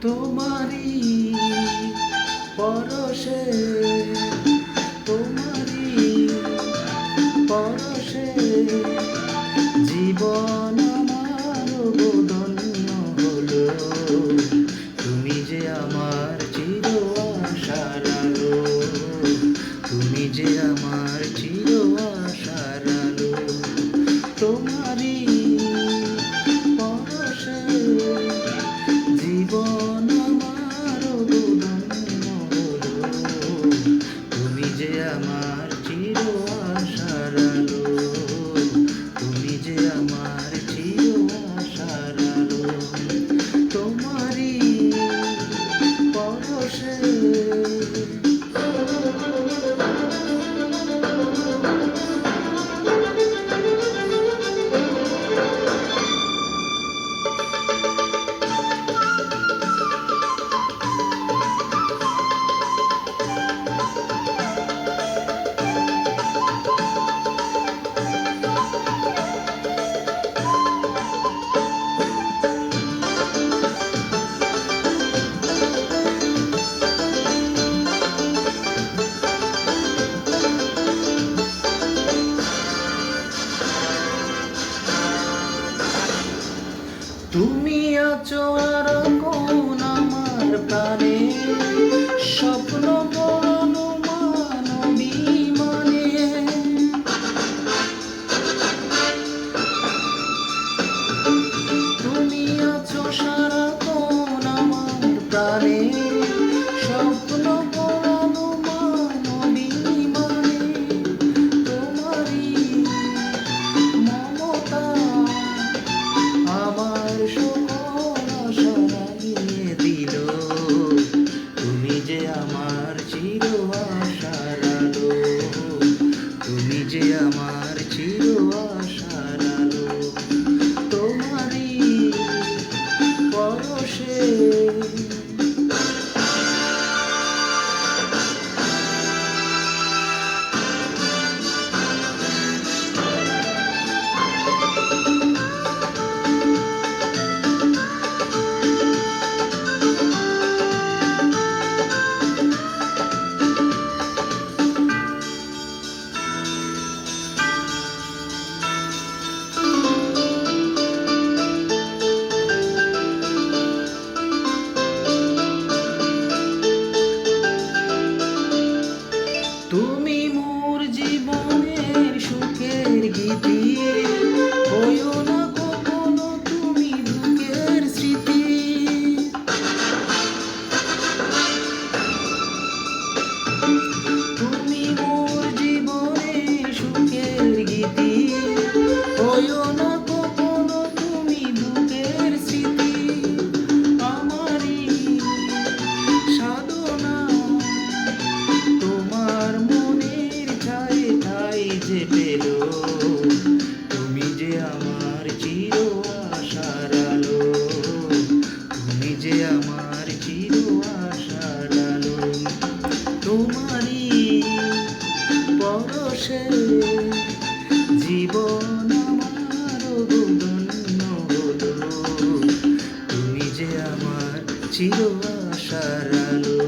তোমারি পরশে, তোমারি পরশে জীবন আমার ধন্য হলো। তুমি যে আমার চির আশার আলো, তুমি যে আমার চির আশার আলো। তোমারি পরশে জীবন আমার ধন্য হলো। তুমি যে আমার চির আশার আলো, তুমি যে আমার চির আশার আলো। তোমারি পরশে। তুমি আছো আর কোন আমার প্রাণে, স্বপ্ন পড়ানো মানবী মানে। তুমি আছো সারা কোন আমার প্রাণে, স্বপ্ন পড়ানো মানবী মানে। তোমারি মমতা আমার সকল আশা রাঙিয়ে দিল। তুমি যে আমার চির আশার আলো, তুমি যে আমার চির আশার আলো। তোমারি পরশে। তুমি মোর জীবনের সুখের গীতি, হইও না কখনো তুমি দুঃখের স্মৃতি। তুমি মোর জীবনের সুখের গীতি, হইও না কখনো তুমি দুঃখের স্মৃতি। আমারই সাধনা তোমার মনের ছায়ে ঠাই যে পেল। তুমি যে আমার চির আশার আলো, তুমি যে আমার চির আশার আলো। তোমারি পরশে জীবন আমার ধন্য হলো। তুমি যে আমার চির আশার আলো।